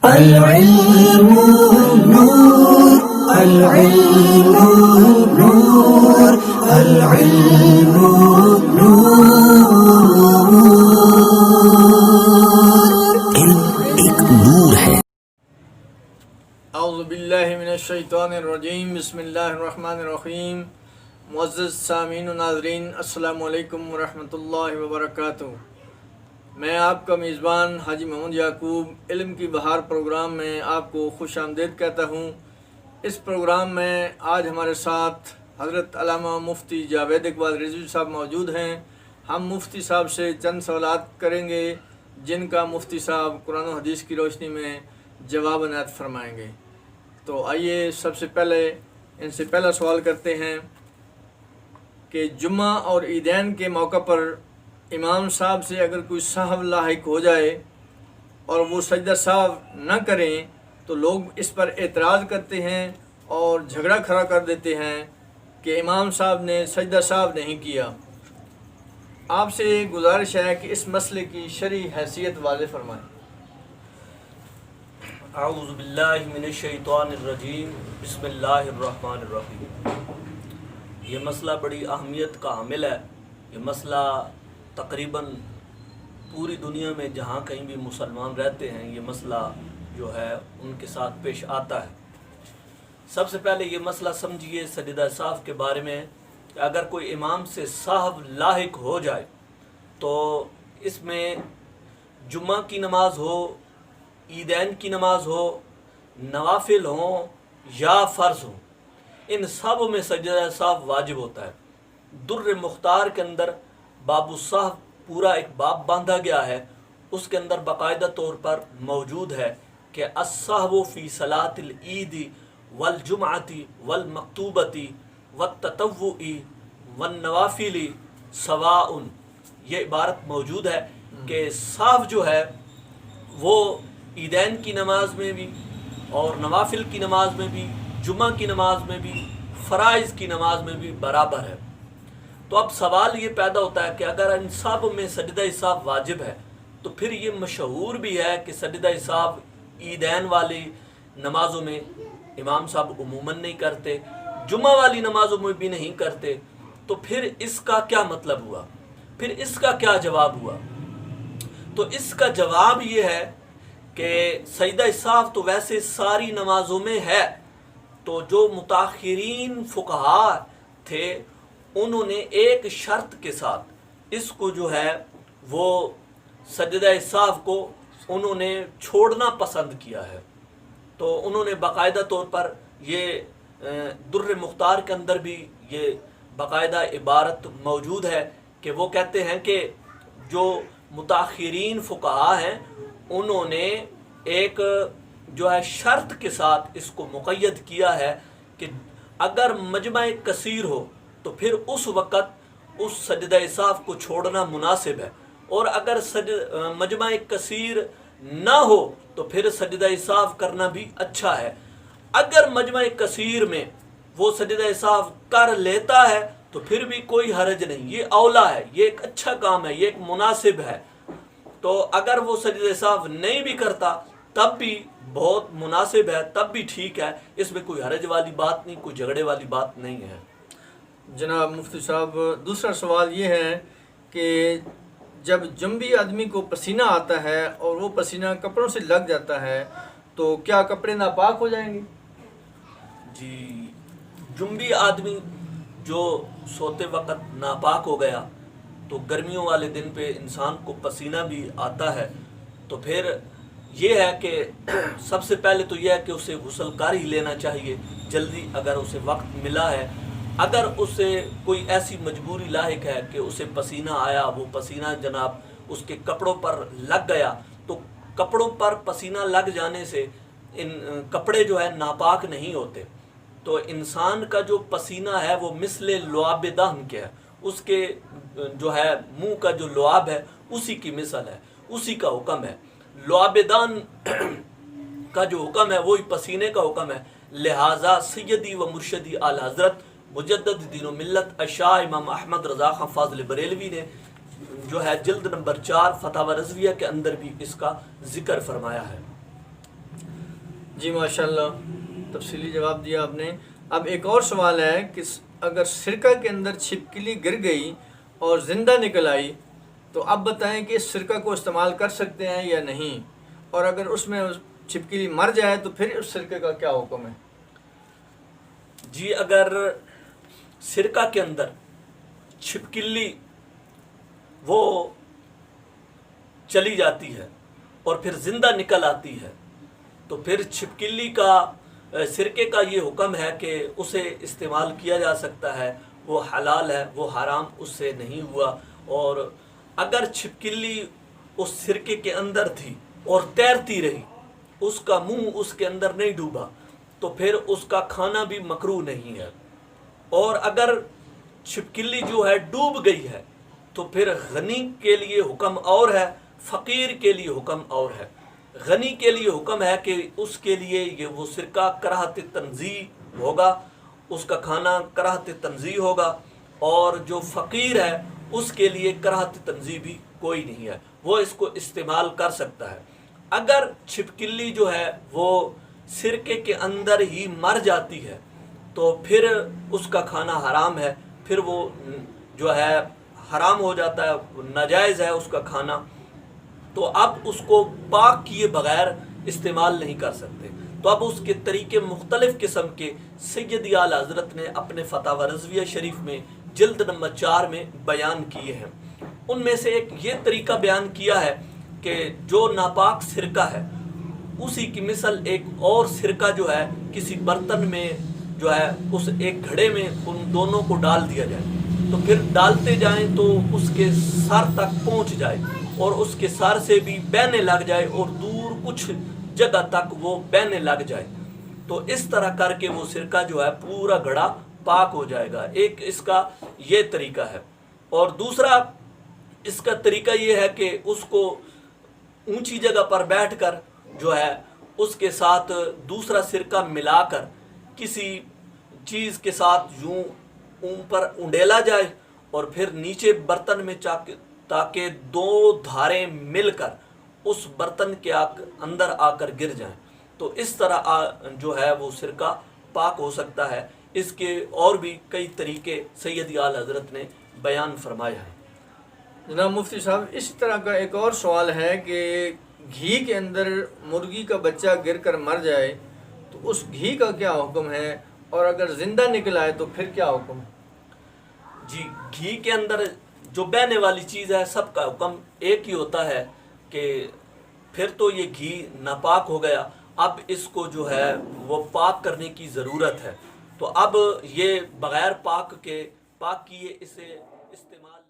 العلم نور العلم نور العلم نور علم ایک نور ہے۔ اعوذ باللہ من الشیطان الرجیم، بسم اللہ الرحمن الرحیم۔ معزز سامعین و ناظرین، السلام علیکم ورحمۃ اللہ وبرکاتہ۔ میں آپ کا میزبان حاجی محمد یعقوب علم کی بہار پروگرام میں آپ کو خوش آمدید کہتا ہوں۔ اس پروگرام میں آج ہمارے ساتھ حضرت علامہ مفتی جاوید اقبال رضوی صاحب موجود ہیں۔ ہم مفتی صاحب سے چند سوالات کریں گے جن کا مفتی صاحب قرآن و حدیث کی روشنی میں جواب عنایت فرمائیں گے۔ تو آئیے سب سے پہلے ان سے پہلا سوال کرتے ہیں کہ جمعہ اور عیدین کے موقع پر امام صاحب سے اگر کوئی سہو لاحق ہو جائے اور وہ سجدہ سہو نہ کریں تو لوگ اس پر اعتراض کرتے ہیں اور جھگڑا کھڑا کر دیتے ہیں کہ امام صاحب نے سجدہ سہو نہیں کیا۔ آپ سے گزارش ہے کہ اس مسئلے کی شرعی حیثیت واضح فرمائیں۔ اعوذ باللہ من الشیطان الرجیم، بسم اللہ الرحمن الرحیم۔ یہ مسئلہ بڑی اہمیت کا حامل ہے۔ یہ مسئلہ تقریباً پوری دنیا میں جہاں کہیں بھی مسلمان رہتے ہیں یہ مسئلہ جو ہے ان کے ساتھ پیش آتا ہے۔ سب سے پہلے یہ مسئلہ سمجھیے سجدہ سہو کے بارے میں کہ اگر کوئی امام سے سہو لاحق ہو جائے تو اس میں جمعہ کی نماز ہو، عیدین کی نماز ہو، نوافل ہوں یا فرض ہوں، ان سب میں سجدہ سہو واجب ہوتا ہے۔ در مختار کے اندر باب السہو پورا ایک باب باندھا گیا ہے، اس کے اندر باقاعدہ طور پر موجود ہے کہ السہو فی صلاۃ العید والجمعۃ والمکتوبۃ والتطوع والنوافل سواء، یہ عبارت موجود ہے کہ سہو جو ہے وہ عیدین کی نماز میں بھی اور نوافل کی نماز میں بھی، جمعہ کی نماز میں بھی، فرائض کی نماز میں بھی برابر ہے۔ تو اب سوال یہ پیدا ہوتا ہے کہ اگر ان سب میں سجدہ سہو واجب ہے تو پھر یہ مشہور بھی ہے کہ سجدہ سہو عیدین والی نمازوں میں امام صاحب عموماً نہیں کرتے، جمعہ والی نمازوں میں بھی نہیں کرتے، تو پھر اس کا کیا مطلب ہوا؟ پھر اس کا کیا جواب ہوا؟ تو اس کا جواب یہ ہے کہ سجدہ سہو تو ویسے ساری نمازوں میں ہے، تو جو متاخرین فقہاء تھے انہوں نے ایک شرط کے ساتھ اس کو جو ہے وہ سجدہ سہو کو انہوں نے چھوڑنا پسند کیا ہے۔ تو انہوں نے باقاعدہ طور پر یہ در مختار کے اندر بھی یہ باقاعدہ عبارت موجود ہے کہ وہ کہتے ہیں کہ جو متاخرین فقہاء ہیں انہوں نے ایک جو ہے شرط کے ساتھ اس کو مقید کیا ہے کہ اگر مجمع کثیر ہو تو پھر اس وقت اس سجدہ سہو کو چھوڑنا مناسب ہے، اور اگر مجمع کثیر نہ ہو تو پھر سجدہ سہو کرنا بھی اچھا ہے۔ اگر مجمع کثیر میں وہ سجدہ سہو کر لیتا ہے تو پھر بھی کوئی حرج نہیں، یہ اولا ہے، یہ ایک اچھا کام ہے، یہ ایک مناسب ہے۔ تو اگر وہ سجدہ سہو نہیں بھی کرتا تب بھی بہت مناسب ہے، تب بھی ٹھیک ہے، اس میں کوئی حرج والی بات نہیں، کوئی جھگڑے والی بات نہیں ہے۔ جناب مفتی صاحب، دوسرا سوال یہ ہے کہ جب جنبی آدمی کو پسینہ آتا ہے اور وہ پسینہ کپڑوں سے لگ جاتا ہے تو کیا کپڑے ناپاک ہو جائیں گے؟ جی، جنبی آدمی جو سوتے وقت ناپاک ہو گیا تو گرمیوں والے دن پہ انسان کو پسینہ بھی آتا ہے، تو پھر یہ ہے کہ سب سے پہلے تو یہ ہے کہ اسے غسل کر ہی لینا چاہیے جلدی اگر اسے وقت ملا ہے۔ اگر اسے کوئی ایسی مجبوری لاحق ہے کہ اسے پسینہ آیا، وہ پسینہ جناب اس کے کپڑوں پر لگ گیا، تو کپڑوں پر پسینہ لگ جانے سے ان کپڑے جو ہے ناپاک نہیں ہوتے۔ تو انسان کا جو پسینہ ہے وہ مثل لعاب دہن کے ہے، اس کے جو ہے منہ کا جو لعاب ہے اسی کی مثل ہے، اسی کا حکم ہے۔ لعاب دہن کا جو حکم ہے وہی پسینے کا حکم ہے، لہٰذا سیدی و مرشدی اعلی حضرت مجدد دین و ملت شاہ امام احمد رضا خان فاضل بریلوی نے جو ہے جلد نمبر 4 فتاوی رضویہ کے اندر بھی اس کا ذکر فرمایا ہے۔ جی ماشاءاللہ، تفصیلی جواب دیا آپ نے۔ اب ایک اور سوال ہے کہ اگر سرکہ کے اندر چھپکلی گر گئی اور زندہ نکل آئی تو اب بتائیں کہ اس سرکہ کو استعمال کر سکتے ہیں یا نہیں، اور اگر اس میں چھپکلی مر جائے تو پھر اس سرکے کا کیا حکم ہے؟ جی اگر سرکہ کے اندر چھپکلی وہ چلی جاتی ہے اور پھر زندہ نکل آتی ہے تو پھر چھپکلی کا سرکے کا یہ حکم ہے کہ اسے استعمال کیا جا سکتا ہے، وہ حلال ہے، وہ حرام اس سے نہیں ہوا۔ اور اگر چھپکلی اس سرکے کے اندر تھی اور تیرتی رہی، اس کا منہ اس کے اندر نہیں ڈوبا تو پھر اس کا کھانا بھی مکروہ نہیں ہے۔ اور اگر چھپکلی جو ہے ڈوب گئی ہے تو پھر غنی کے لیے حکم اور ہے، فقیر کے لیے حکم اور ہے۔ غنی کے لیے حکم ہے کہ اس کے لیے یہ وہ سرکہ کراہت تنزیہ ہوگا، اس کا کھانا کراہت تنزیہ ہوگا، اور جو فقیر ہے اس کے لیے کراہت تنزیہ بھی کوئی نہیں ہے، وہ اس کو استعمال کر سکتا ہے۔ اگر چھپکلی جو ہے وہ سرکے کے اندر ہی مر جاتی ہے تو پھر اس کا کھانا حرام ہے، پھر وہ جو ہے حرام ہو جاتا ہے، ناجائز ہے اس کا کھانا، تو اب اس کو پاک کیے بغیر استعمال نہیں کر سکتے۔ تو اب اس کے طریقے مختلف قسم کے سیدی اعلیٰ حضرت نے اپنے فتاوی رضویہ شریف میں جلد نمبر 4 میں بیان کیے ہیں۔ ان میں سے ایک یہ طریقہ بیان کیا ہے کہ جو ناپاک سرکہ ہے اسی کی مثل ایک اور سرکہ جو ہے کسی برتن میں جو ہے اس ایک گھڑے میں ان دونوں کو ڈال دیا جائے، تو پھر ڈالتے جائیں تو اس کے سر تک پہنچ جائے اور اس کے سر سے بھی بہنے لگ جائے اور دور کچھ جگہ تک وہ بہنے لگ جائے، تو اس طرح کر کے وہ سرکہ جو ہے پورا گھڑا پاک ہو جائے گا۔ ایک اس کا یہ طریقہ ہے، اور دوسرا اس کا طریقہ یہ ہے کہ اس کو اونچی جگہ پر بیٹھ کر جو ہے اس کے ساتھ دوسرا سرکہ ملا کر کسی چیز کے ساتھ یوں اوپر انڈیلا جائے اور پھر نیچے برتن میں تاکہ دو دھاریں مل کر اس برتن کے اندر آ کر گر جائیں، تو اس طرح جو ہے وہ سرکہ پاک ہو سکتا ہے۔ اس کے اور بھی کئی طریقے سیدی اعلیٰ حضرت نے بیان فرمائے ہیں۔ جناب مفتی صاحب، اس طرح کا ایک اور سوال ہے کہ گھی کے اندر مرغی کا بچہ گر کر مر جائے تو اس گھی کا کیا حکم ہے، اور اگر زندہ نکل آئے تو پھر کیا حکم ہے؟ جی گھی کے اندر جو بہنے والی چیز ہے سب کا حکم ایک ہی ہوتا ہے کہ پھر تو یہ گھی ناپاک ہو گیا، اب اس کو جو ہے وہ پاک کرنے کی ضرورت ہے، تو اب یہ بغیر پاک کیے اسے استعمال